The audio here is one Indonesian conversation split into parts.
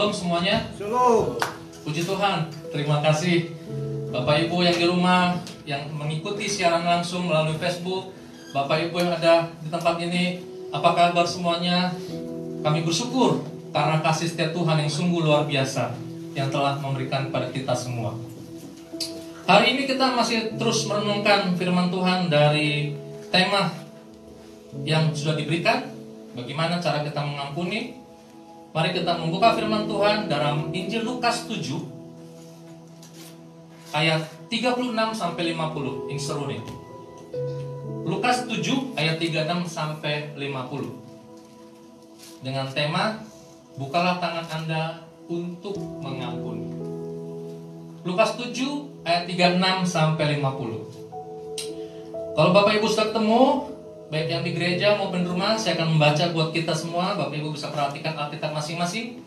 Shalom semuanya. Shalom. Puji Tuhan. Terima kasih Bapak Ibu yang di rumah, yang mengikuti siaran langsung melalui Facebook. Bapak Ibu yang ada di tempat ini, apa kabar semuanya? Kami bersyukur karena kasih setia Tuhan yang sungguh luar biasa yang telah memberikan kepada kita semua. Hari ini kita masih terus merenungkan firman Tuhan dari tema yang sudah diberikan, bagaimana cara kita mengampuni. Mari kita membuka firman Tuhan dalam Injil Lukas 7 ayat 36 sampai 50. Ini seru nih. Lukas 7 ayat 36 sampai 50. Dengan tema bukalah tangan Anda untuk mengampuni. Lukas 7 ayat 36 sampai 50. Kalau Bapak Ibu sudah ketemu, baik yang di gereja maupun di rumah, saya akan membaca buat kita semua. Bapak Ibu bisa perhatikan Alkitab masing-masing.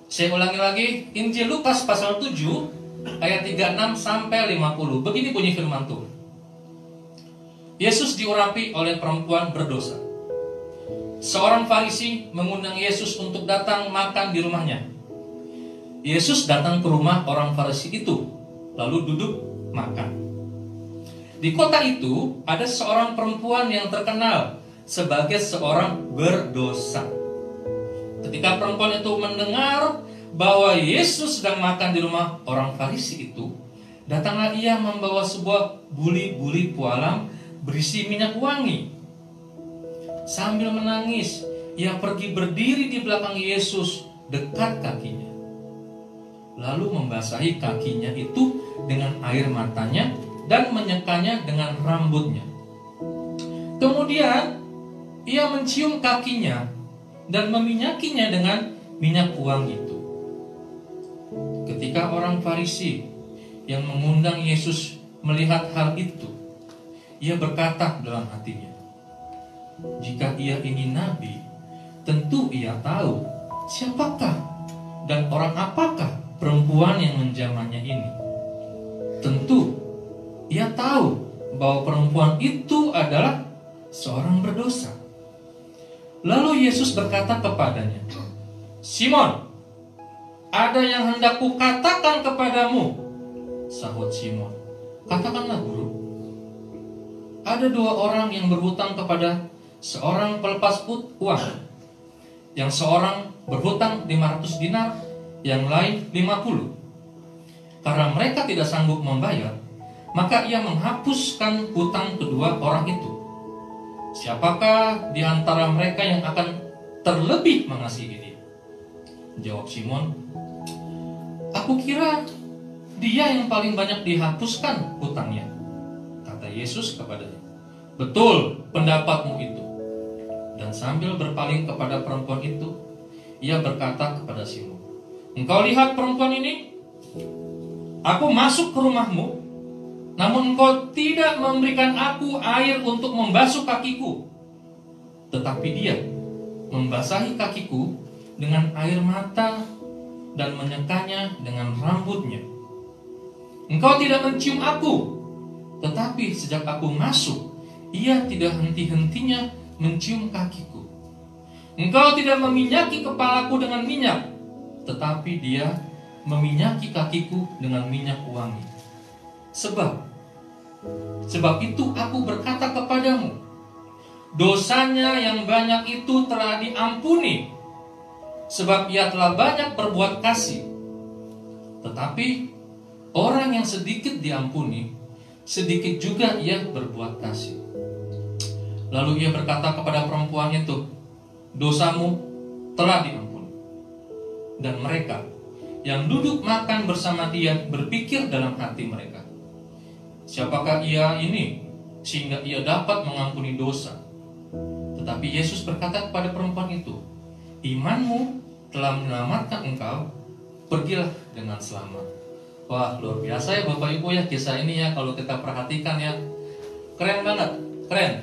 Saya ulangi lagi, Injil Lukas pasal 7 ayat 36 sampai 50. Begini bunyi firman Tuhan. Yesus diurapi oleh perempuan berdosa. Seorang Farisi mengundang Yesus untuk datang makan di rumahnya. Yesus datang ke rumah orang Farisi itu, lalu duduk makan. Di kota itu ada seorang perempuan yang terkenal sebagai seorang berdosa. Ketika perempuan itu mendengar bahwa Yesus sedang makan di rumah orang Farisi itu, datanglah ia membawa sebuah buli-buli pualam berisi minyak wangi. Sambil menangis, ia pergi berdiri di belakang Yesus dekat kakinya, lalu membasahi kakinya itu dengan air matanya dan menyekanya dengan rambutnya. Kemudian ia mencium kakinya dan meminyakinya dengan minyak wangi itu. Ketika orang Farisi yang mengundang Yesus melihat hal itu, ia berkata dalam hatinya, jika ia ini nabi, tentu ia tahu siapakah dan orang apakah perempuan yang menjamahnya ini. Tentu ia tahu bahwa perempuan itu adalah seorang berdosa. Lalu Yesus berkata kepadanya, Simon, ada yang hendak kukatakan kepadamu. Sahut Simon, katakanlah guru. Ada dua orang yang berhutang kepada seorang pelepas uang. Yang seorang berhutang 500 dinar, yang lain 50. Karena mereka tidak sanggup membayar, maka ia menghapuskan hutang kedua orang itu. Siapakah di antara mereka yang akan terlebih mengasihi dia? Jawab Simon, aku kira dia yang paling banyak dihapuskan hutangnya. Kata Yesus kepadanya, betul pendapatmu itu. Dan sambil berpaling kepada perempuan itu, ia berkata kepada Simon, engkau lihat perempuan ini? Aku masuk ke rumahmu, namun engkau tidak memberikan aku air untuk membasuh kakiku. Tetapi dia membasahi kakiku dengan air mata dan menyekanya dengan rambutnya. Engkau tidak mencium aku, tetapi sejak aku masuk, ia tidak henti-hentinya mencium kakiku. Engkau tidak meminyaki kepalaku dengan minyak, tetapi dia meminyaki kakiku dengan minyak wangi. Sebab itu aku berkata kepadamu, dosanya yang banyak itu telah diampuni, sebab ia telah banyak berbuat kasih. Tetapi orang yang sedikit diampuni, sedikit juga ia berbuat kasih. Lalu ia berkata kepada perempuan itu, dosamu telah diampuni. Dan mereka yang duduk makan bersama dia berpikir dalam hati mereka, siapakah ia ini sehingga ia dapat mengampuni dosa? Tetapi Yesus berkata kepada perempuan itu, imanmu telah menyelamatkan engkau, pergilah dengan selamat. Wah, luar biasa ya Bapak Ibu ya kisah ini ya. Kalau kita perhatikan ya, keren banget, keren.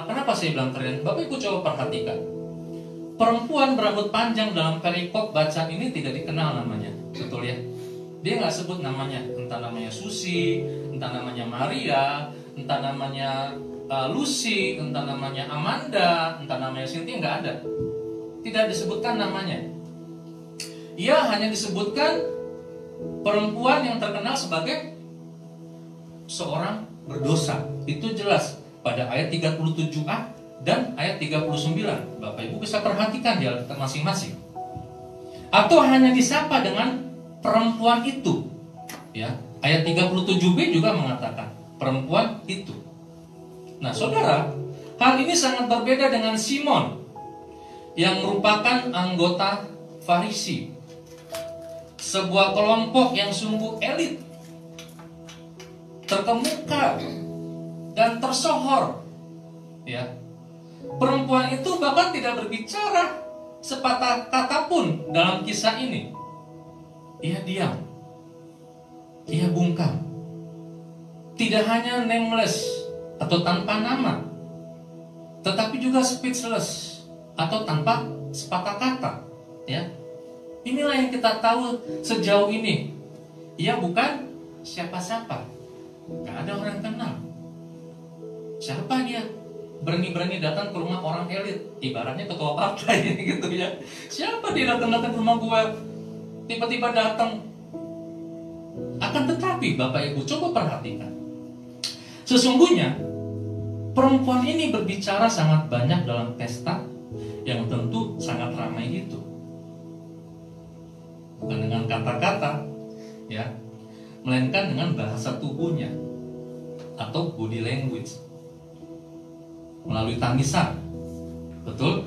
Kenapa saya bilang keren? Bapak Ibu coba perhatikan, perempuan berambut panjang dalam perikop bacaan ini tidak dikenal namanya, betul ya? Dia nggak sebut namanya, entah namanya Susi, entah namanya Maria, entah namanya Lucy, entah namanya Amanda, entah namanya Cynthia, nggak ada. Tidak disebutkan namanya. ia hanya disebutkan perempuan yang terkenal sebagai seorang berdosa. Itu jelas pada ayat 37a dan ayat 39. Bapak Ibu bisa perhatikan di Alkitab masing-masing. Atau hanya disapa dengan perempuan itu. Ya, ayat 37b juga mengatakan perempuan itu. Nah, saudara, hal ini sangat berbeda dengan Simon yang merupakan anggota Farisi, sebuah kelompok yang sungguh elit, terkemuka dan tersohor. Ya, perempuan itu bahkan tidak berbicara sepatah kata pun dalam kisah ini. Ia diam, ia bungkam. Tidak hanya nameless atau tanpa nama, tetapi juga speechless atau tanpa sepatah kata. Ya, inilah yang kita tahu sejauh ini. Ia bukan siapa-siapa, gak ada orang kenal. Siapa dia? Berani-berani datang ke rumah orang elit, ibaratnya ketua partai gitu ya. Siapa dia datang-datang ke rumah gue? Tiba-tiba datang. Akan tetapi Bapak Ibu coba perhatikan, sesungguhnya perempuan ini berbicara sangat banyak dalam pesta yang tentu sangat ramai itu. Bukan dengan kata-kata, ya, melainkan dengan bahasa tubuhnya atau body language, melalui tangisan, betul?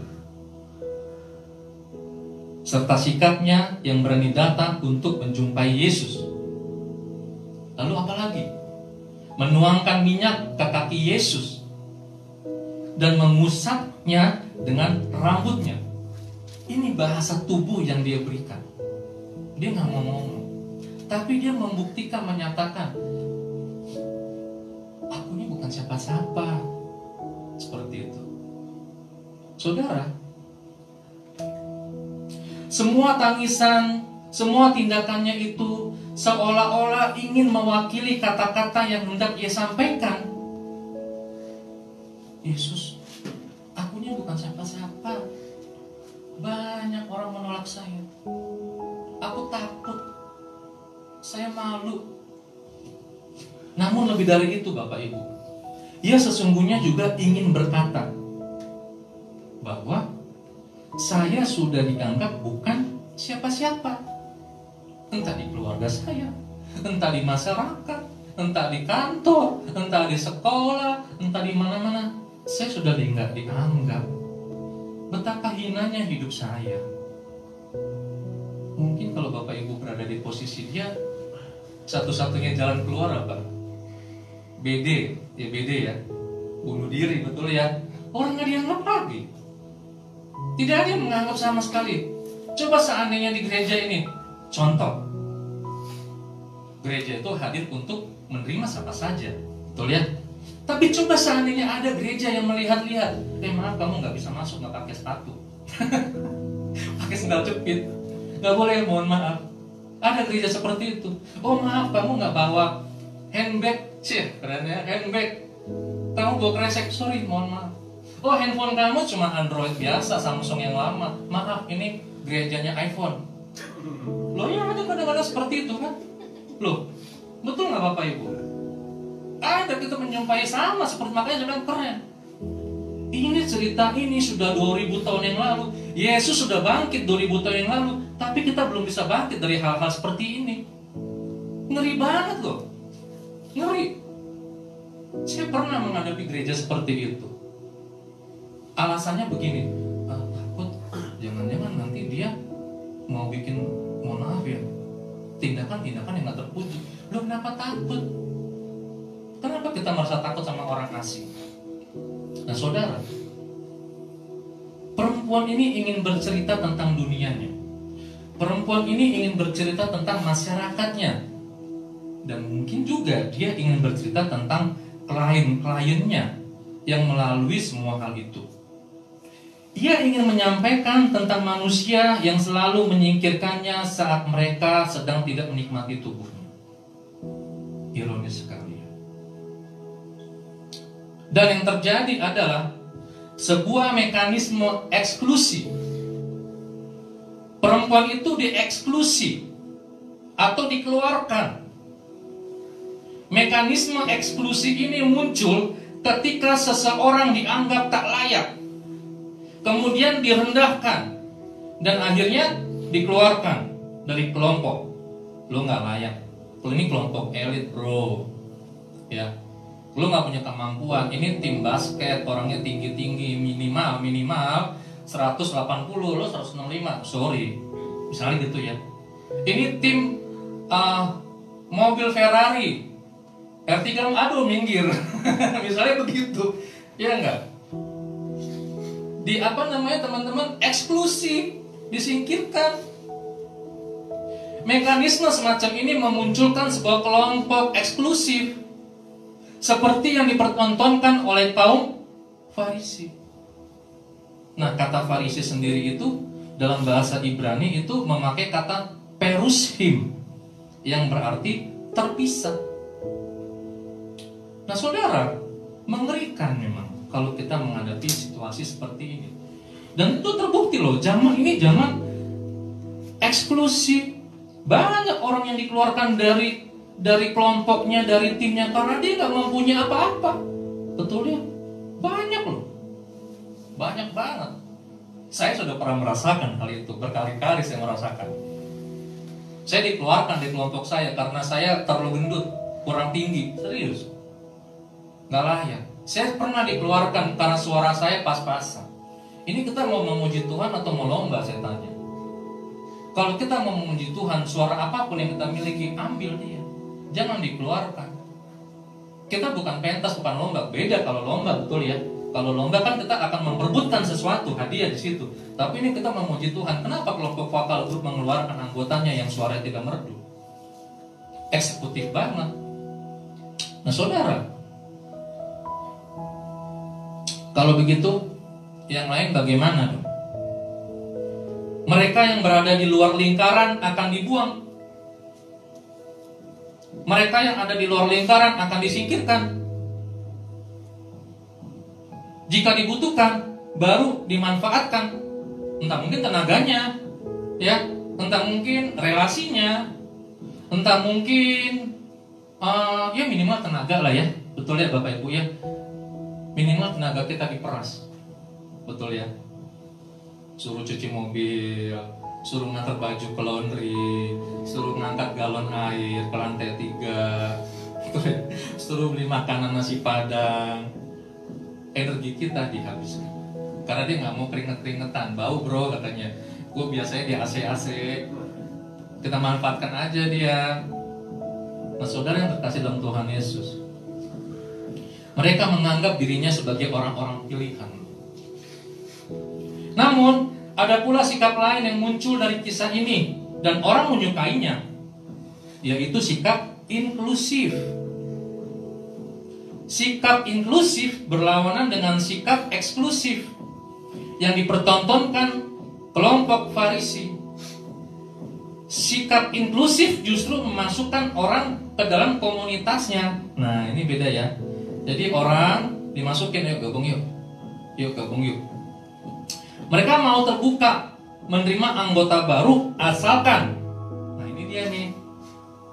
Serta sikapnya yang berani datang untuk menjumpai Yesus. Lalu apa lagi? Menuangkan minyak ke kaki Yesus dan mengusapnya dengan rambutnya. Ini bahasa tubuh yang dia berikan. Dia nggak ngomong, tapi dia membuktikan, menyatakan, aku ini bukan siapa-siapa. Seperti itu. Saudara, semua tangisan, semua tindakannya itu seolah-olah ingin mewakili kata-kata yang hendak ia sampaikan. Yesus, aku ini bukan siapa-siapa. Banyak orang menolak saya. Aku takut. Saya malu. Namun lebih dari itu Bapak Ibu, ia sesungguhnya juga ingin berkata bahwa saya sudah dianggap bukan siapa-siapa. Entah di keluarga saya, entah di masyarakat, entah di kantor, entah di sekolah, entah di mana-mana, saya sudah nggak dianggap. Betapa hinanya hidup saya. Mungkin kalau Bapak Ibu berada di posisi dia, satu-satunya jalan keluar apa? BD ya, bunuh diri, betul ya. Orang nggak dianggap lagi, tidak ada yang menganggap sama sekali. Coba seandainya di gereja ini, contoh, gereja itu hadir untuk menerima siapa saja, betul ya. Tapi coba seandainya ada gereja yang melihat-lihat, maaf kamu nggak bisa masuk, nggak pakai sepatu, pakai sandal jepit, nggak boleh, mohon maaf. Ada gereja seperti itu. Oh maaf, kamu nggak bawa handbag, keren ya, handbag. Kamu bawa kresek, sorry, mohon maaf. Oh handphone kamu cuma Android biasa, Samsung yang lama. Maaf, ini gerejanya iPhone. Loh ya ada kadang-kadang seperti itu kan. Loh, betul nggak Bapak Ibu? Ada kita menjumpai sama seperti, makanya saya bilang keren. Ini cerita ini sudah 2000 tahun yang lalu. Yesus sudah bangkit 2000 tahun yang lalu, tapi kita belum bisa bangkit dari hal-hal seperti ini. Ngeri banget loh. Ngeri. Saya pernah menghadapi gereja seperti itu. Alasannya begini, takut jangan-jangan nanti dia mau bikin, mohon maaf ya, tindakan-tindakan yang gak terpuji. Loh kenapa takut? Kenapa kita merasa takut sama orang asing? Nah saudara, perempuan ini ingin bercerita tentang dunianya. Perempuan ini ingin bercerita tentang masyarakatnya. Dan mungkin juga dia ingin bercerita tentang klien-kliennya yang melalui semua hal itu. Ia ingin menyampaikan tentang manusia yang selalu menyingkirkannya saat mereka sedang tidak menikmati tubuhnya. Ironis sekali. Dan yang terjadi adalah sebuah mekanisme eksklusi. Perempuan perempuan itu dieksklusi atau dikeluarkan. Mekanisme eksklusi ini muncul ketika seseorang dianggap tak layak, kemudian direndahkan, dan akhirnya dikeluarkan dari kelompok. Lo nggak layak, lo ini kelompok elit bro, ya. Lo nggak punya kemampuan. Ini tim basket, orangnya tinggi-tinggi, minimal 180, lo 165, sorry, misalnya gitu ya. Ini tim mobil Ferrari R3, aduh minggir. Misalnya begitu, ya enggak? Di teman-teman, eksklusif, disingkirkan. Mekanisme semacam ini memunculkan sebuah kelompok eksklusif, seperti yang dipertontonkan oleh kaum Farisi. Nah, kata Farisi sendiri itu dalam bahasa Ibrani itu memakai kata perushim, yang berarti terpisah. Nah saudara, mengerikan memang kalau kita menghadapi situasi seperti ini. Dan itu terbukti loh, zaman ini zaman eksklusif. Banyak orang yang dikeluarkan dari kelompoknya, dari timnya, karena dia gak mempunyai apa-apa. Betul ya? Banyak loh, banyak banget. Saya sudah pernah merasakan hal itu, berkali-kali saya merasakan. Saya dikeluarkan dari kelompok saya karena saya terlalu gendut, kurang tinggi, serius, gak layak. Saya pernah dikeluarkan karena suara saya pas-pasan. Ini kita mau memuji Tuhan atau mau lomba, saya tanya. Kalau kita mau memuji Tuhan, suara apapun yang kita miliki, ambil dia, jangan dikeluarkan. Kita bukan pentas, bukan lomba. Beda kalau lomba, betul ya. Kalau lomba kan kita akan memperebutkan sesuatu, hadiah di situ. Tapi ini kita memuji Tuhan. Kenapa kelompok vokal grup mengeluarkan anggotanya yang suaranya tidak merdu? Eksekutif banget. Nah saudara, kalau begitu, yang lain bagaimana dong? Mereka yang berada di luar lingkaran akan dibuang. Mereka yang ada di luar lingkaran akan disingkirkan. Jika dibutuhkan, baru dimanfaatkan. Entah mungkin tenaganya, ya, entah mungkin relasinya, entah mungkin ya minimal tenaga lah ya. Betul ya Bapak Ibu ya. Minimal tenaga kita diperas. Betul ya. Suruh cuci mobil, suruh ngantar baju ke laundry, suruh ngangkat galon air ke lantai 3, suruh beli makanan nasi padang. Energi kita dihabiskan karena dia nggak mau keringet-keringetan, bau bro katanya. Gue biasanya di AC, kita manfaatkan aja dia. Nah saudara yang terkasih dalam Tuhan Yesus, mereka menganggap dirinya sebagai orang-orang pilihan. Namun ada pula sikap lain yang muncul dari kisah ini dan orang menyukainya, yaitu sikap inklusif. Sikap inklusif berlawanan dengan sikap eksklusif yang dipertontonkan kelompok Farisi. Sikap inklusif justru memasukkan orang ke dalam komunitasnya. Nah ini beda ya. Jadi orang dimasukin, yuk gabung yuk, yuk gabung yuk. Mereka mau terbuka menerima anggota baru asalkan, nah ini dia nih,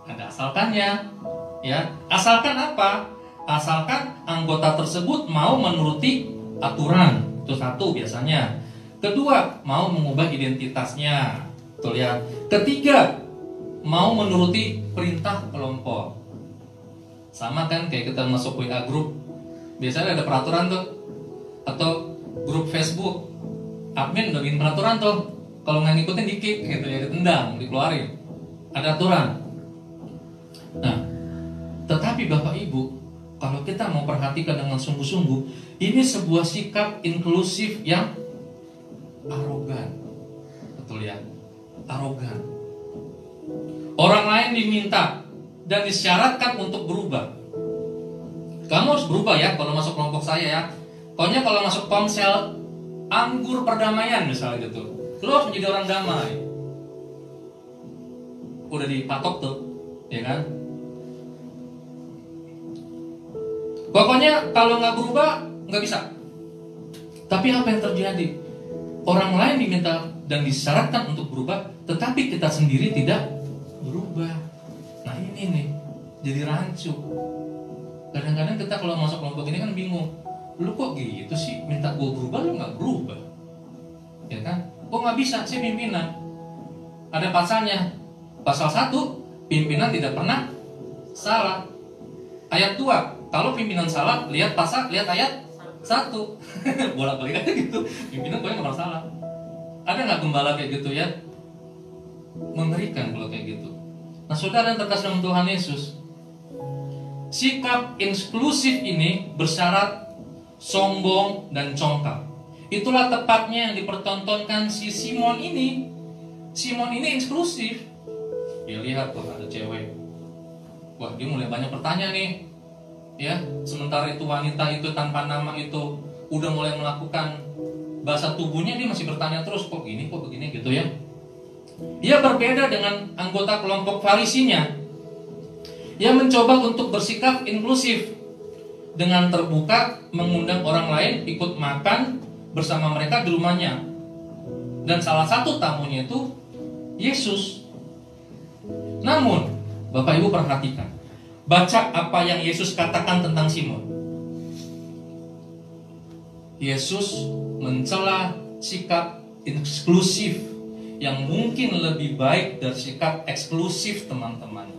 ada asalkannya, ya. Asalkan apa? Asalkan anggota tersebut mau menuruti aturan, itu satu biasanya. Kedua, mau mengubah identitasnya, betul ya. Ketiga, mau menuruti perintah kelompok. Sama kan kayak kita masuk WA grup, biasanya ada peraturan tuh. Atau grup Facebook, admin udah bikin peraturan tuh, kalau nggak ngikutin di-kick gitu ya, ditendang, dikeluarin. Ada aturan. Nah, tetapi Bapak Ibu, kalau kita mau perhatikan dengan sungguh-sungguh, ini sebuah sikap inklusif yang arogan. Betul ya? Arogan. Orang lain diminta dan disyaratkan untuk berubah. Kamu harus berubah ya kalau masuk kelompok saya ya. Pokoknya kalau masuk Komsel Anggur Perdamaian misalnya gitu, lo harus menjadi orang damai. Udah dipatok tuh, ya kan? Pokoknya kalau nggak berubah nggak bisa. Tapi apa yang terjadi? Orang lain diminta dan disyaratkan untuk berubah, tetapi kita sendiri tidak berubah. Nah ini nih, jadi rancu. Kadang-kadang kita kalau masuk kelompok ini kan bingung, lu kok gitu sih, minta gue berubah, lu gak berubah, ya kan? Kok gak bisa, saya pimpinan. Ada pasalnya, pasal 1, pimpinan tidak pernah salah. Ayat 2, kalau pimpinan salah, lihat ayat 1. Bolak-balik aja gitu, pimpinan gue gak pernah salah. Ada gak gembala kayak gitu ya? Mengerikan kalau kayak gitu. Nah saudara yang terkasih dalam Tuhan Yesus, sikap eksklusif ini bersyarat sombong dan congkak. Itulah tepatnya yang dipertontonkan si Simon ini. Simon ini eksklusif. Dia lihat tuh ada cewek, wah dia mulai banyak bertanya nih, ya. Sementara itu wanita itu tanpa nama itu udah mulai melakukan bahasa tubuhnya, dia masih bertanya terus, kok gini, kok begini gitu ya. Ia berbeda dengan anggota kelompok Farisinya. Ia mencoba untuk bersikap inklusif dengan terbuka mengundang orang lain ikut makan bersama mereka di rumahnya. Dan salah satu tamunya itu Yesus. Namun, Bapak Ibu perhatikan, baca apa yang Yesus katakan tentang Simon. Yesus mencela sikap eksklusif yang mungkin lebih baik dari sikap eksklusif teman-teman.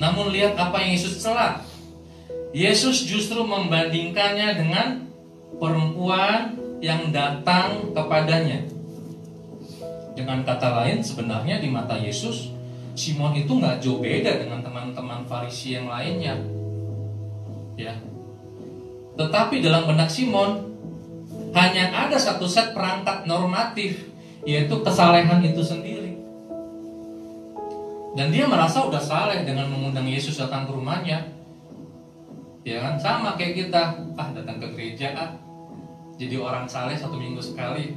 Namun lihat apa yang Yesus cela. Yesus justru membandingkannya dengan perempuan yang datang kepadanya. Dengan kata lain, sebenarnya di mata Yesus, Simon itu nggak jauh beda dengan teman-teman Farisi yang lainnya, ya. Tetapi dalam benak Simon hanya ada satu set perangkat normatif, yaitu kesalehan itu sendiri. Dan dia merasa udah saleh dengan mengundang Yesus datang ke rumahnya. Ya kan, sama kayak kita, datang ke gereja, jadi orang saleh 1 minggu sekali,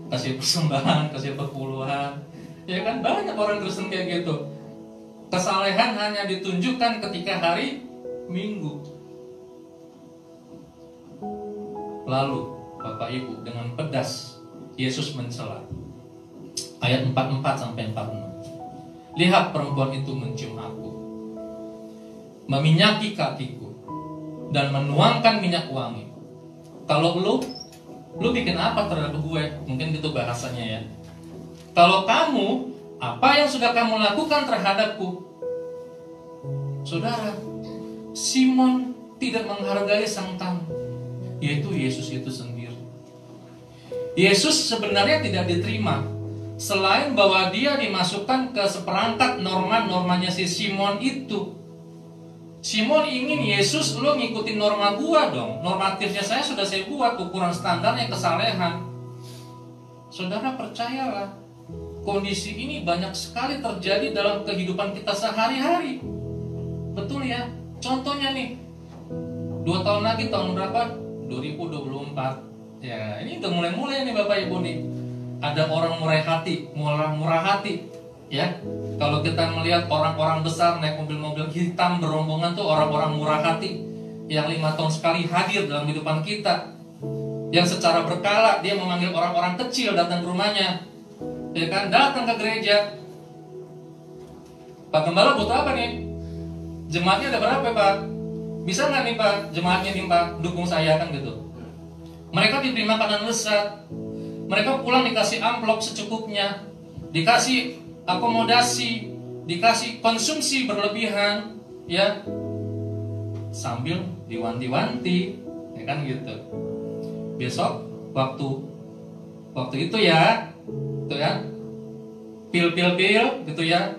kasih persembahan, kasih perpuluhan. Ya kan, banyak orang Kristen kayak gitu. Kesalehan hanya ditunjukkan ketika hari Minggu. Lalu Bapak Ibu, dengan pedas Yesus mencela. Ayat 44-46. Lihat perempuan itu mencium aku, meminyaki kakiku, dan menuangkan minyak wangi. Kalau lu bikin apa terhadap gue? Mungkin gitu bahasanya ya. Kalau kamu, apa yang sudah kamu lakukan terhadapku? Saudara, Simon tidak menghargai sang tamu, yaitu Yesus itu sendiri. Yesus sebenarnya tidak diterima, selain bahwa dia dimasukkan ke seperangkat norma-normanya si Simon itu. Simon ingin Yesus, lo ngikutin norma gua dong. Normatifnya saya sudah saya buat, ukuran standarnya kesalehan. Saudara percayalah, kondisi ini banyak sekali terjadi dalam kehidupan kita sehari-hari. Betul ya? Contohnya nih, 2 tahun lagi, tahun berapa? 2024. Ya, ini udah mulai-mulai nih Bapak Ibu nih. Ada orang murah hati, ya. Kalau kita melihat orang-orang besar naik mobil-mobil hitam berombongan tuh orang-orang murah hati yang 5 tahun sekali hadir dalam kehidupan kita. Yang secara berkala dia memanggil orang-orang kecil datang ke rumahnya, ya kan, datang ke gereja. Pak Gembala butuh apa nih? Jemaatnya ada berapa Pak? Bisa nggak nih Pak, jemaatnya nih Pak, dukung saya, kan gitu. Mereka diberi makanan lezat, mereka pulang dikasih amplop secukupnya, dikasih akomodasi, dikasih konsumsi berlebihan, ya, sambil diwanti-wanti, ya kan gitu. Besok waktu itu ya, pil gitu ya,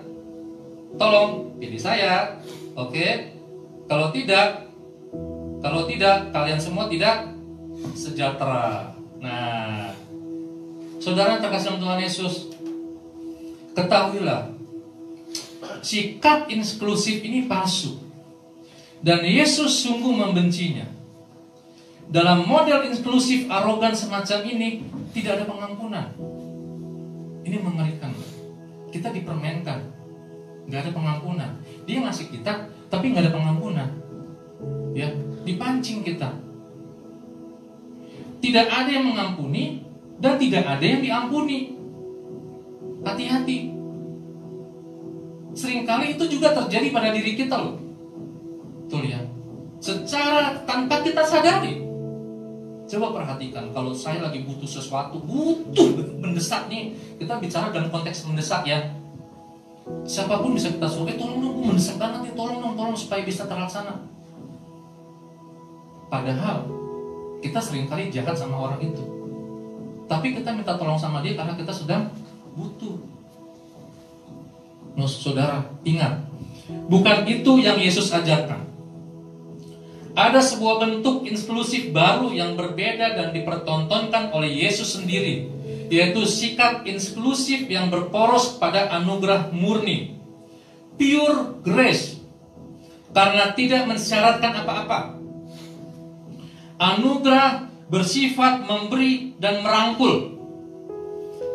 tolong pilih saya, oke? Kalau tidak kalian semua tidak sejahtera. Nah, saudara terkasih dalam Tuhan Yesus, ketahuilah, sikap eksklusif ini palsu, dan Yesus sungguh membencinya. Dalam model eksklusif arogan semacam ini tidak ada pengampunan. Ini mengerikan. Kita dipermainkan, nggak ada pengampunan. Dia ngasih kita, tapi nggak ada pengampunan. Ya, dipancing kita. Tidak ada yang mengampuni, dan tidak ada yang diampuni. Hati-hati. Seringkali itu juga terjadi pada diri kita loh. Tuh lihat, secara tanpa kita sadari. Coba perhatikan, kalau saya lagi butuh sesuatu, mendesak nih. Kita bicara dalam konteks mendesak ya. Siapapun bisa kita suruh, tolong dong, mendesak banget nih, tolong supaya bisa terlaksana. Padahal kita seringkali jahat sama orang itu, tapi kita minta tolong sama dia karena kita sedang butuh. Nah, saudara, ingat, bukan itu yang Yesus ajarkan. Ada sebuah bentuk inklusif baru yang berbeda dan dipertontonkan oleh Yesus sendiri, yaitu sikap inklusif yang berporos pada anugerah murni, pure grace, karena tidak mensyaratkan apa-apa. Anugerah bersifat memberi dan merangkul.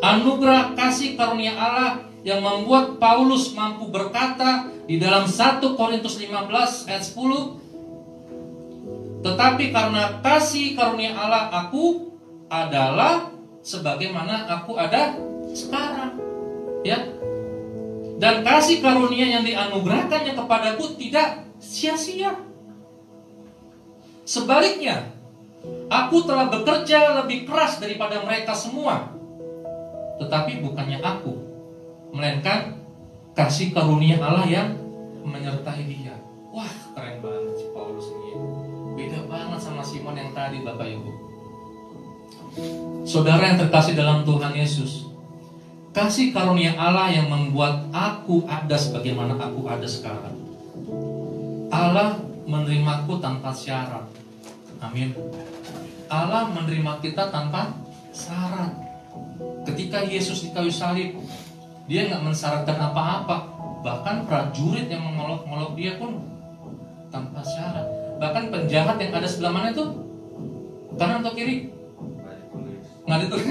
Anugerah kasih karunia Allah yang membuat Paulus mampu berkata di dalam 1 Korintus 15 ayat 10, tetapi karena kasih karunia Allah aku adalah sebagaimana aku ada sekarang, ya. Dan kasih karunia yang dianugerahkannya kepadaku tidak sia-sia. Sebaliknya, aku telah bekerja lebih keras daripada mereka semua. Tetapi bukannya aku, melainkan kasih karunia Allah yang menyertai dia. Wah, keren banget si Paulus ini. Beda banget sama Simon yang tadi, Bapak Ibu. Saudara yang terkasih dalam Tuhan Yesus, kasih karunia Allah yang membuat aku ada sebagaimana aku ada sekarang. Allah menerimaku tanpa syarat. Amin. Allah menerima kita tanpa syarat. Ketika Yesus di kayu salib, dia nggak mensyaratkan apa-apa. Bahkan prajurit yang mengolok-olok dia pun tanpa syarat. Bahkan penjahat yang ada sebelah mana itu? Kanan atau kiri? Nggak ada tuh.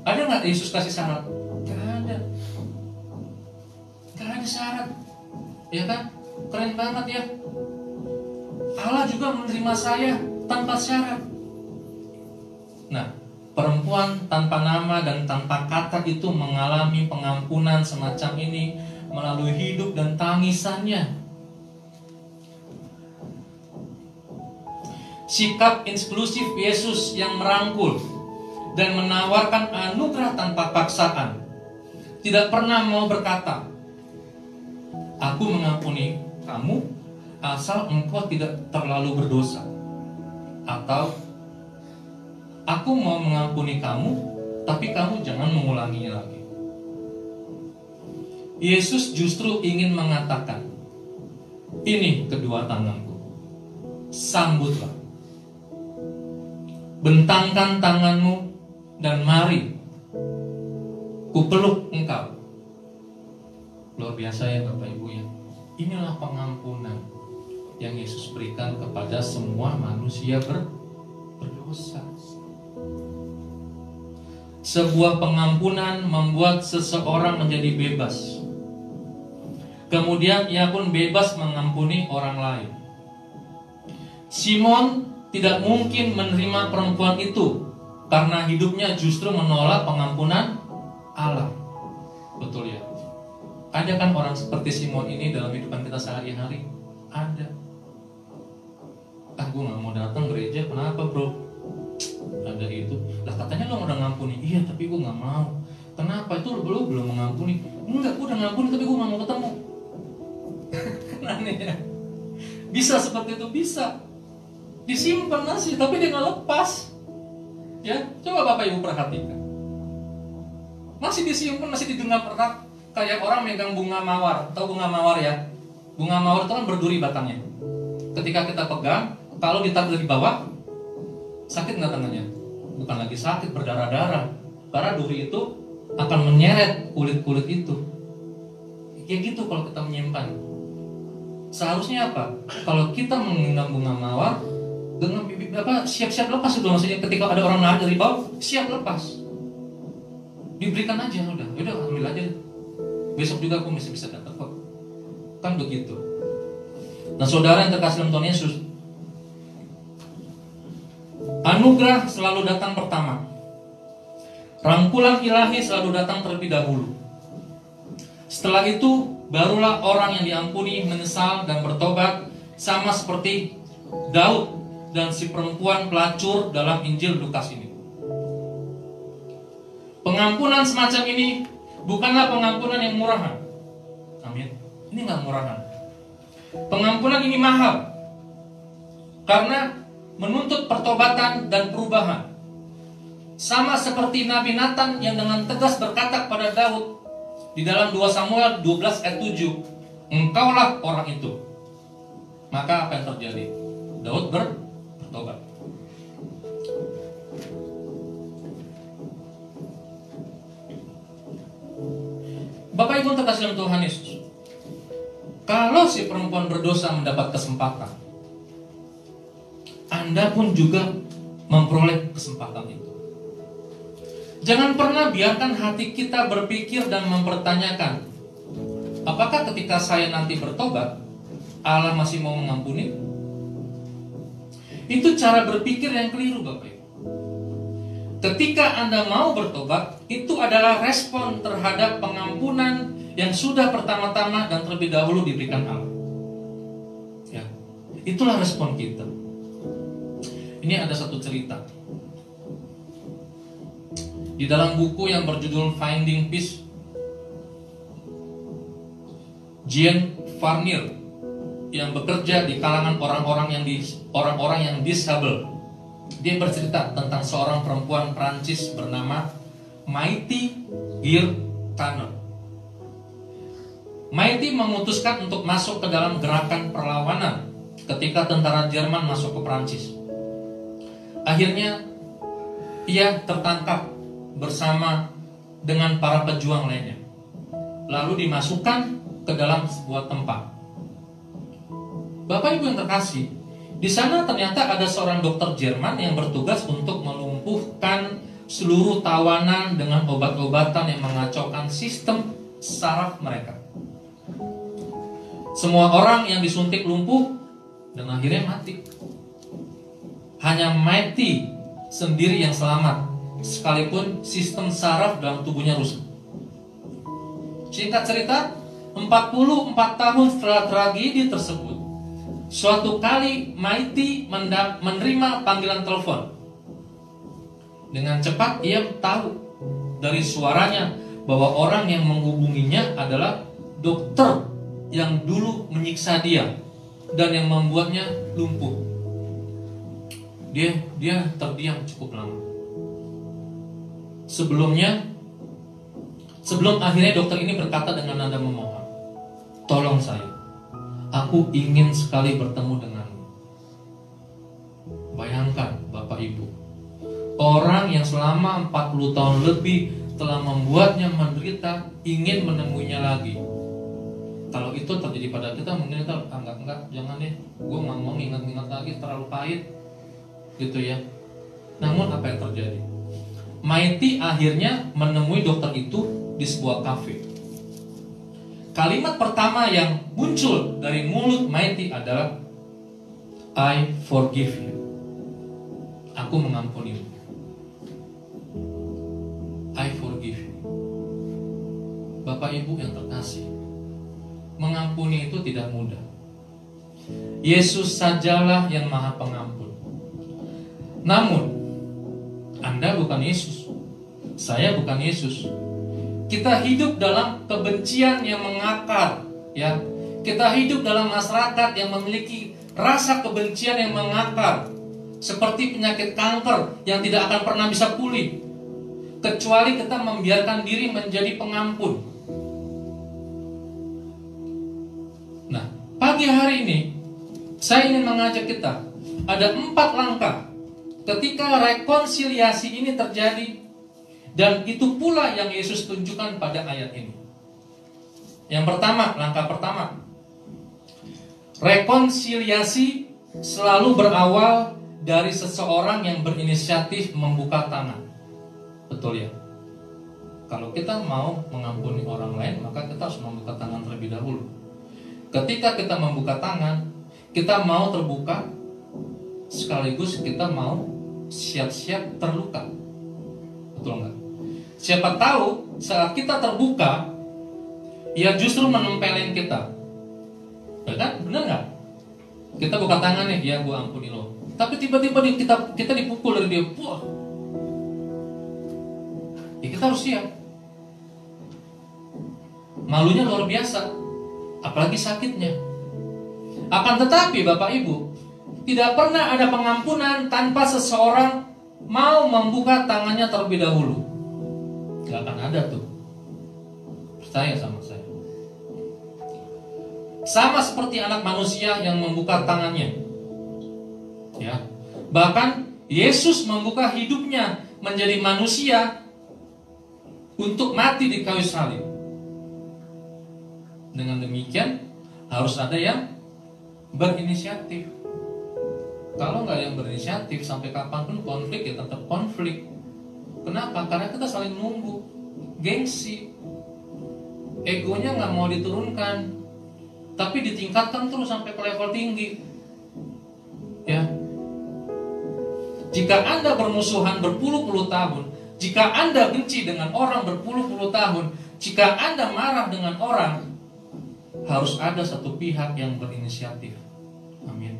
Ada nggak Yesus kasih syarat? Nggak ada. Nggak ada syarat. Ya kan? Keren banget ya. Allah juga menerima saya tanpa syarat. Nah, perempuan tanpa nama dan tanpa kata itu mengalami pengampunan semacam ini melalui hidup dan tangisannya. Sikap inklusif Yesus yang merangkul dan menawarkan anugerah tanpa paksaan. Tidak pernah mau berkata, aku mengampuni kamu asal engkau tidak terlalu berdosa. Atau aku mau mengampuni kamu, tapi kamu jangan mengulanginya lagi. Yesus justru ingin mengatakan, ini kedua tanganku, sambutlah. Bentangkan tanganmu dan mari kupeluk engkau. Luar biasa ya Bapak Ibu ya. Inilah pengampunan yang Yesus berikan kepada semua manusia berdosa. Sebuah pengampunan membuat seseorang menjadi bebas. Kemudian ia pun bebas mengampuni orang lain. Simon tidak mungkin menerima perempuan itu karena hidupnya justru menolak pengampunan Allah. Betul ya? Ada kan orang seperti Simon ini dalam kehidupan kita sehari-hari? Ada. Gue gak mau datang gereja, kenapa bro? Ada itu. Lah katanya lo udah ngampuni. Iya tapi gue gak mau. Kenapa? Itu lo belum mengampuni. Enggak, gue udah ngampuni tapi gue gak mau ketemu. Aneh ya. Bisa seperti itu, bisa. Disimpan masih, tapi dia gak lepas. Ya, coba Bapak Ibu perhatikan. Masih disimpan, masih digenggam erat. Kayak orang megang bunga mawar. Tahu bunga mawar ya? Bunga mawar itu kan berduri batangnya. Ketika kita pegang, kalau ditaruh dari bawah, sakit nggak tangannya? Bukan lagi sakit, berdarah-darah. Karena duri itu akan menyeret kulit-kulit itu. Kayak gitu kalau kita menyimpan. Seharusnya apa? Kalau kita menggenggam bunga mawar, dengan siap-siap lepas itu, maksudnya ketika ada orang narik dari bawah, siap lepas. Diberikan aja udah ambil aja. Besok juga aku masih bisa dapat kok. Kan begitu. Nah, saudara yang terkasih dalam Tuhan Yesus, anugerah selalu datang pertama. Rangkulan ilahi selalu datang terlebih dahulu. Setelah itu, barulah orang yang diampuni menyesal dan bertobat, sama seperti Daud dan si perempuan pelacur dalam Injil Lukas ini. Pengampunan semacam ini bukanlah pengampunan yang murahan. Amin. Ini nggak murahan. Pengampunan ini mahal, karena menuntut pertobatan dan perubahan. Sama seperti Nabi Nathan yang dengan tegas berkata kepada Daud di dalam 2 Samuel 12 ayat 7, "Engkaulah orang itu." Maka apa yang terjadi? Daud bertobat. Bapak Ibu terkasih dalam Tuhan Yesus, kalau si perempuan berdosa mendapat kesempatan, Anda pun juga memperoleh kesempatan itu. Jangan pernah biarkan hati kita berpikir dan mempertanyakan, apakah ketika saya nanti bertobat, Allah masih mau mengampuni? Itu cara berpikir yang keliru, Bapak Ibu. Ketika Anda mau bertobat, itu adalah respon terhadap pengampunan yang sudah pertama-tama dan terlebih dahulu diberikan Allah. Ya, itulah respon kita. Ini ada satu cerita di dalam buku yang berjudul Finding Peace. Jean Farnier yang bekerja di kalangan orang-orang yang disabel, dia bercerita tentang seorang perempuan Prancis bernama Maïty Guerre-Tanner. Maïty memutuskan untuk masuk ke dalam gerakan perlawanan ketika tentara Jerman masuk ke Prancis. Akhirnya ia tertangkap bersama dengan para pejuang lainnya, lalu dimasukkan ke dalam sebuah tempat. Bapak Ibu yang terkasih, di sana ternyata ada seorang dokter Jerman yang bertugas untuk melumpuhkan seluruh tawanan dengan obat-obatan yang mengacaukan sistem saraf mereka. Semua orang yang disuntik lumpuh dan akhirnya mati. Hanya Maïty sendiri yang selamat, sekalipun sistem saraf dalam tubuhnya rusak. Singkat cerita, 44 tahun setelah tragedi tersebut, suatu kali Maïty menerima panggilan telepon. Dengan cepat ia tahu dari suaranya bahwa orang yang menghubunginya adalah dokter yang dulu menyiksa dia dan yang membuatnya lumpuh. Dia terdiam cukup lama. Sebelum akhirnya dokter ini berkata dengan nada memohon, "Tolong saya, aku ingin sekali bertemu denganmu." Bayangkan Bapak Ibu, orang yang selama 40 tahun lebih telah membuatnya menderita ingin menemuinya lagi. Kalau itu terjadi pada kita, mungkin kita enggak, jangan deh, gue nggak mau ingat-ingat lagi, terlalu pahit gitu ya. Namun apa yang terjadi? Maïty akhirnya menemui dokter itu di sebuah kafe. Kalimat pertama yang muncul dari mulut Maïty adalah, "I forgive you." Aku mengampunimu. I forgive you. Bapak Ibu yang terkasih, mengampuni itu tidak mudah. Yesus sajalah yang Maha Pengampun. Namun Anda bukan Yesus, saya bukan Yesus. Kita hidup dalam kebencian yang mengakar, ya. Kita hidup dalam masyarakat yang memiliki rasa kebencian yang mengakar, seperti penyakit kanker yang tidak akan pernah bisa pulih kecuali kita membiarkan diri menjadi pengampun. Nah, pagi hari ini saya ingin mengajak kita, ada 4 langkah ketika rekonsiliasi ini terjadi, dan itu pula yang Yesus tunjukkan pada ayat ini. Yang pertama, langkah pertama, rekonsiliasi selalu berawal dari seseorang yang berinisiatif membuka tangan. Betul ya? Kalau kita mau mengampuni orang lain, maka kita harus membuka tangan terlebih dahulu. Ketika kita membuka tangan, kita mau terbuka, sekaligus kita mau siap-siap terluka. Betul nggak? Siapa tahu saat kita terbuka, ia justru menempelin kita. Ya kan? Benar nggak? Kita buka tangan nih, ya gua ampuni lo. Tapi tiba-tiba kita dipukul dari dia. Wah. Ya kita harus siap. Malunya luar biasa, apalagi sakitnya. Akan tetapi Bapak Ibu, tidak pernah ada pengampunan tanpa seseorang mau membuka tangannya terlebih dahulu. Gak akan ada tuh. Percaya sama saya. Sama seperti anak manusia yang membuka tangannya. Ya. Bahkan Yesus membuka hidupnya menjadi manusia untuk mati di kayu salib. Dengan demikian harus ada yang berinisiatif. Kalau nggak ada yang berinisiatif, sampai kapanpun konflik ya tetap konflik. Kenapa? Karena kita saling nunggu, gengsi, egonya nggak mau diturunkan, tapi ditingkatkan terus sampai ke level tinggi. Ya, jika Anda bermusuhan berpuluh-puluh tahun, jika Anda benci dengan orang berpuluh-puluh tahun, jika Anda marah dengan orang, harus ada satu pihak yang berinisiatif. Amin.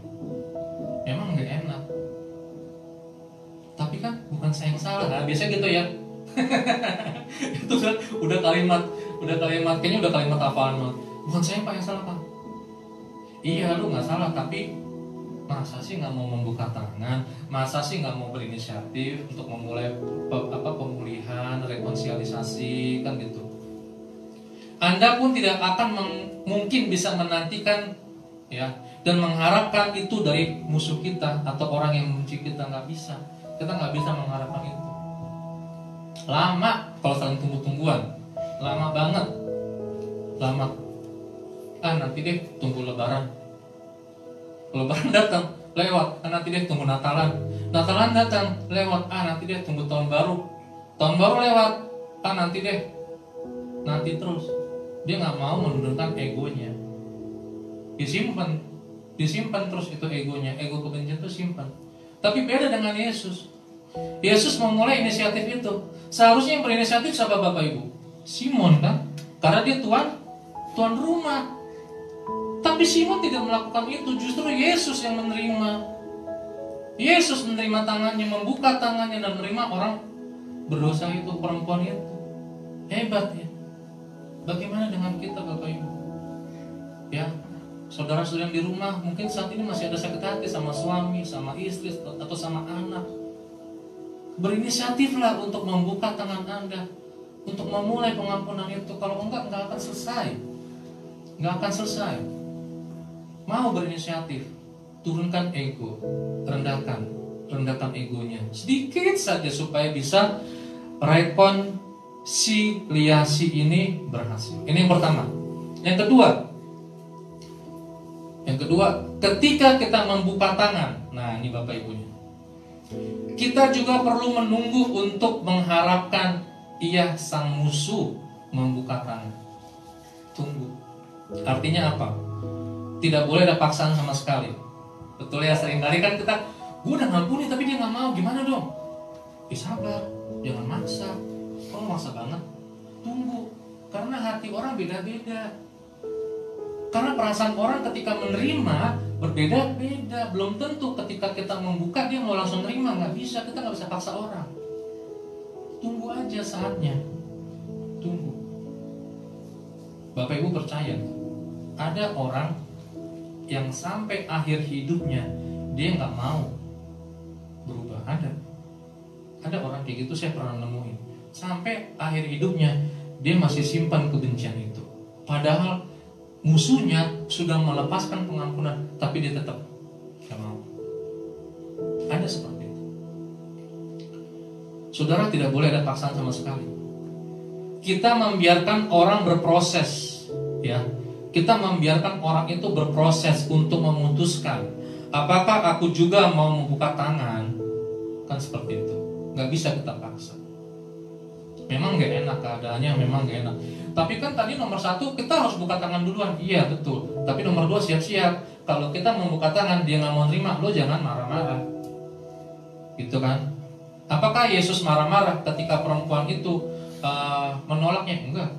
Memang gak enak, tapi kan bukan saya yang salah. Nah, biasanya gitu ya. Itu udah kalimat kayaknya udah kalimat hafalan banget. Bukan saya Pak yang salah Pak. Iya lu nggak salah, tapi masa sih nggak mau membuka tangan, masa sih nggak mau berinisiatif untuk memulai pemulihan, rekonsiliasi, kan gitu. Anda pun tidak akan mungkin bisa menantikan ya dan mengharapkan itu dari musuh kita atau orang yang membenci kita. Nggak bisa. Kita nggak bisa mengharapkan itu. Lama kalau saling tunggu-tungguan, lama banget, lama. Nanti deh tunggu Lebaran datang lewat. Nanti deh tunggu Natalan datang lewat. Nanti deh tunggu tahun baru lewat. Nanti deh, nanti terus. Dia nggak mau menurunkan egonya. Disimpan terus itu egonya, ego kebencian itu simpan. Tapi beda dengan Yesus. Yesus memulai inisiatif itu. Seharusnya yang berinisiatif siapa Bapak Ibu? Simon kan? Karena dia tuan rumah. Tapi Simon tidak melakukan itu, justru Yesus yang menerima. Yesus menerima tangannya, membuka tangannya dan menerima orang berdosa itu, perempuan itu. Hebat ya. Bagaimana dengan kita Bapak Ibu? Ya, saudara-saudara yang di rumah mungkin saat ini masih ada sakit hati sama suami, sama istri, atau sama anak. Berinisiatiflah untuk membuka tangan Anda, untuk memulai pengampunan itu. Kalau enggak akan selesai. Nggak akan selesai. Mau berinisiatif, turunkan ego, rendahkan egonya sedikit saja supaya bisa rekonsiliasi ini berhasil. Ini yang pertama. Yang kedua, ketika kita membuka tangan, nah ini Bapak Ibunya, kita juga perlu menunggu untuk mengharapkan ia sang musuh membuka tangan. Tunggu. Artinya apa? Tidak boleh ada paksaan sama sekali. Betul ya, seringkali kan kita, gue udah ngampuni tapi dia gak mau, gimana dong? Sabar, jangan maksa. Kalau maksa banget, tunggu. Karena hati orang beda-beda. Karena perasaan orang ketika menerima berbeda-beda. Belum tentu ketika kita membuka dia mau langsung nerima. Gak bisa, kita gak bisa paksa orang. Tunggu aja saatnya. Tunggu. Bapak Ibu percaya, ada orang yang sampai akhir hidupnya dia nggak mau berubah. Ada orang kayak gitu, saya pernah nemuin. Sampai akhir hidupnya dia masih simpan kebencian itu. Padahal musuhnya sudah melepaskan pengampunan, tapi dia tetap nggak mau. Ada seperti itu. Saudara, tidak boleh ada paksaan sama sekali. Kita membiarkan orang berproses, ya. Kita membiarkan orang itu berproses untuk memutuskan apakah aku juga mau membuka tangan. Kan seperti itu. Gak bisa kita paksa. Memang gak enak keadaannya, memang gak enak. Tapi kan tadi nomor 1 kita harus buka tangan duluan. Iya betul. Tapi nomor 2 siap-siap. Kalau kita membuka tangan dia gak mau terima, lo jangan marah-marah. Gitu kan. Apakah Yesus marah-marah ketika perempuan itu menolaknya? Enggak.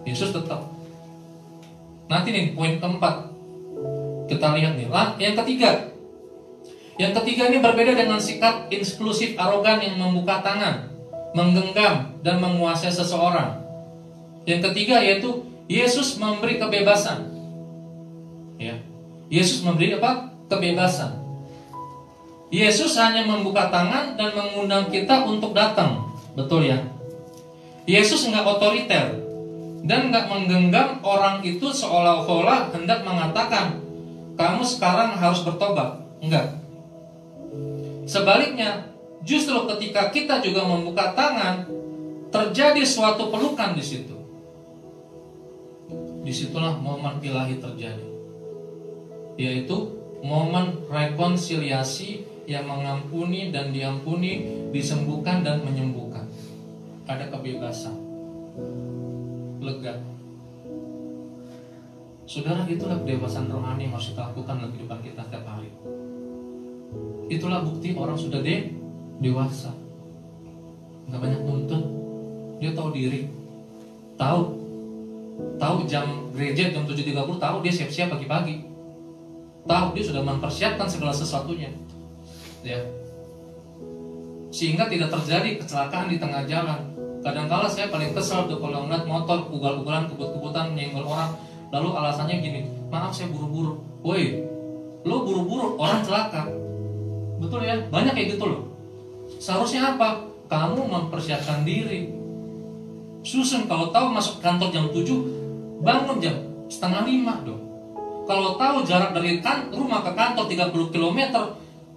Yesus tetap. Nanti nih poin keempat, kita lihat nih. Yang ketiga ini berbeda dengan sikap eksklusif arogan yang membuka tangan, menggenggam dan menguasai seseorang. Yang ketiga yaitu Yesus memberi kebebasan. Ya, Yesus memberi apa? Kebebasan. Yesus hanya membuka tangan dan mengundang kita untuk datang, betul ya? Yesus nggak otoriter dan nggak menggenggam orang itu seolah-olah hendak mengatakan kamu sekarang harus bertobat. Enggak. Sebaliknya, justru ketika kita juga membuka tangan, terjadi suatu pelukan di situ. Disitulah momen ilahi terjadi, yaitu momen rekonsiliasi yang mengampuni dan diampuni, disembuhkan dan menyembuhkan. Ada kebebasan, lega. Saudara, itulah kebebasan rohani yang harus kita lakukan dalam kehidupan kita setiap hari. Itulah bukti orang sudah dewasa. Gak banyak nuntut. Dia tahu diri, tahu jam gereja jam 7.30, tahu dia siap-siap pagi-pagi, tahu dia sudah mempersiapkan segala sesuatunya, ya, sehingga tidak terjadi kecelakaan di tengah jalan. Kadang-kala saya paling kesal tuh kalau ngeliat motor ugal-ugalan, kebut-kebutan nyenggol orang, lalu alasannya gini, maaf saya buru-buru. Woi, lo buru-buru, orang celaka. Betul ya, banyak kayak gitu loh. Seharusnya apa? Kamu mempersiapkan diri. Susun, kalau tahu masuk kantor jam 7, bangun jam 4:30 dong. Kalau tahu jarak dari rumah ke kantor 30 km,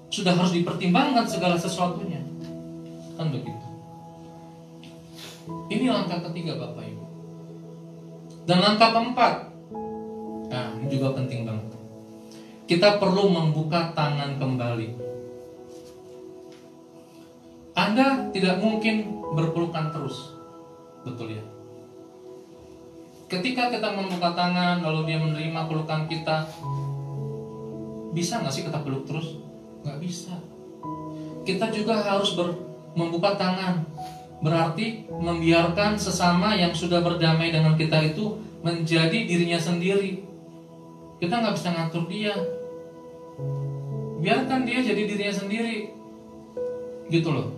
sudah harus dipertimbangkan segala sesuatunya. Kan begitu. Ini langkah ketiga Bapak Ibu. Dan langkah keempat, nah ini juga penting banget. Kita perlu membuka tangan kembali. Anda tidak mungkin berpelukan terus. Betul ya. Ketika kita membuka tangan lalu dia menerima pelukan kita, bisa gak sih kita peluk terus? Gak bisa. Kita juga harus membuka tangan. Berarti membiarkan sesama yang sudah berdamai dengan kita itu menjadi dirinya sendiri. Kita gak bisa ngatur dia. Biarkan dia jadi dirinya sendiri. Gitu loh.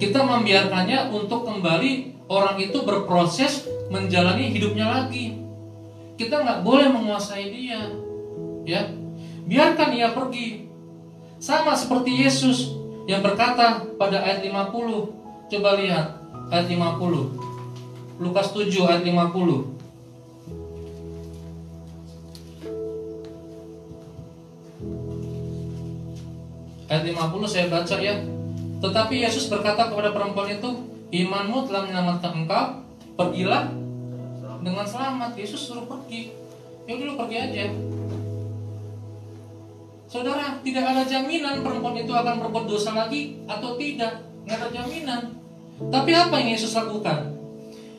Kita membiarkannya untuk kembali orang itu berproses menjalani hidupnya lagi. Kita nggak boleh menguasai dia, ya. Biarkan ia pergi. Sama seperti Yesus yang berkata pada ayat 50. Coba lihat ayat 50. Lukas 7 ayat 50. Ayat 50 saya baca ya. Tetapi Yesus berkata kepada perempuan itu, imanmu telah menyelamatkan engkau, pergilah dengan selamat. Yesus suruh pergi. Ya udah, lu pergi aja. Saudara, tidak ada jaminan perempuan itu akan berbuat dosa lagi atau tidak. Nggak ada jaminan. Tapi apa yang Yesus lakukan?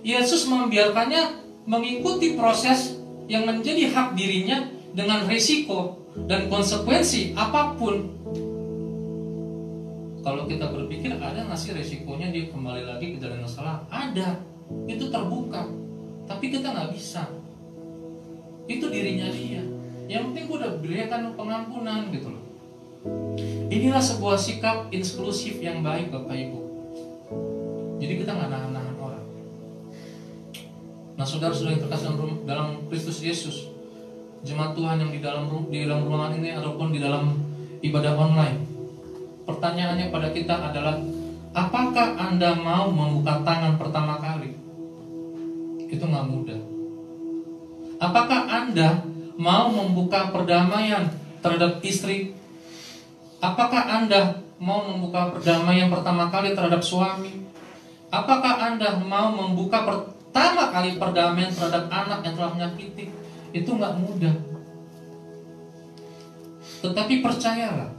Yesus membiarkannya mengikuti proses yang menjadi hak dirinya dengan risiko dan konsekuensi apapun. Kalau kita berpikir ada nggak sih resikonya dia kembali lagi ke jalan yang salah? Ada, itu terbuka. Tapi kita nggak bisa. Itu dirinya dia. Yang penting gue udah berikan pengampunan gitu loh. Inilah sebuah sikap eksklusif yang baik Bapak Ibu. Jadi kita nggak nahan-nahan orang. Nah saudara-saudara yang terkasih dalam Kristus Yesus, jemaat Tuhan yang di dalam ruangan ini ataupun di dalam ibadah online, pertanyaannya pada kita adalah, apakah Anda mau membuka tangan pertama kali? Itu nggak mudah. Apakah Anda mau membuka perdamaian terhadap istri? Apakah Anda mau membuka perdamaian pertama kali terhadap suami? Apakah Anda mau membuka pertama kali perdamaian terhadap anak yang telah menyakiti? Itu nggak mudah. Tetapi percayalah,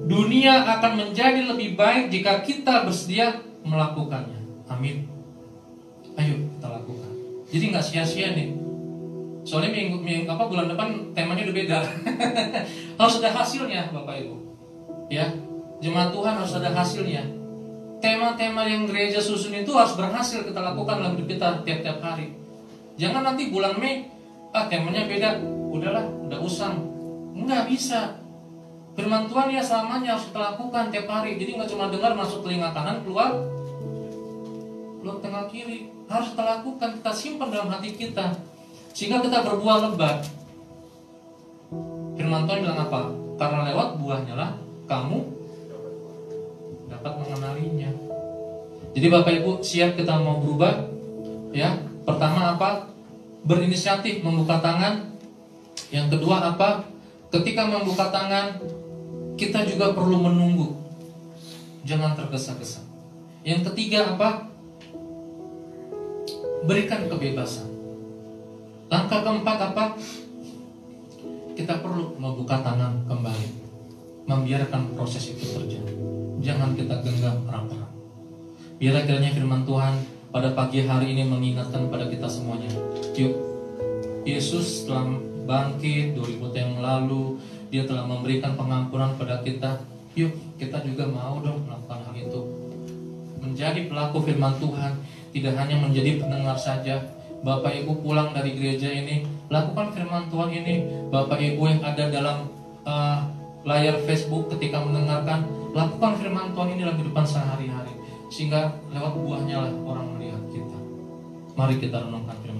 dunia akan menjadi lebih baik jika kita bersedia melakukannya. Amin. Ayo kita lakukan. Jadi nggak sia-sia nih. Soalnya bulan depan temanya udah beda. Harus ada hasilnya Bapak Ibu. Ya, jemaat Tuhan harus ada hasilnya. tema-tema yang gereja susun itu harus berhasil kita lakukan dalam hidup kita tiap-tiap hari. Jangan nanti bulan Mei, temanya beda, udahlah, udah usang. Enggak bisa. Firman Tuhan ya selamanya harus kita lakukan tiap hari. Jadi nggak cuma dengar masuk telinga kanan, keluar tengah kiri. Harus kita lakukan, kita simpan dalam hati kita, sehingga kita berbuah lebat. Firman Tuhan bilang apa? Karena lewat buahnya lah kamu dapat mengenalinya. Jadi Bapak Ibu, siap kita mau berubah? Ya, pertama apa? Berinisiatif membuka tangan. Yang kedua apa? Ketika membuka tangan, kita juga perlu menunggu. Jangan tergesa-gesa. Yang ketiga apa? Berikan kebebasan. Langkah keempat apa? Kita perlu membuka tangan kembali, membiarkan proses itu terjadi. Jangan kita genggam erat-erat. Biar kiranya firman Tuhan pada pagi hari ini mengingatkan pada kita semuanya. Yuk, Yesus telah bangkit 2000 tahun yang lalu. Dia telah memberikan pengampunan pada kita. Yuk, kita juga mau dong melakukan hal itu. Menjadi pelaku firman Tuhan, tidak hanya menjadi pendengar saja. Bapak Ibu pulang dari gereja ini, lakukan firman Tuhan ini. Bapak Ibu yang ada dalam layar Facebook ketika mendengarkan, lakukan firman Tuhan ini dalam kehidupan sehari-hari, sehingga lewat buahnya lah orang melihat kita. Mari kita renungkan firman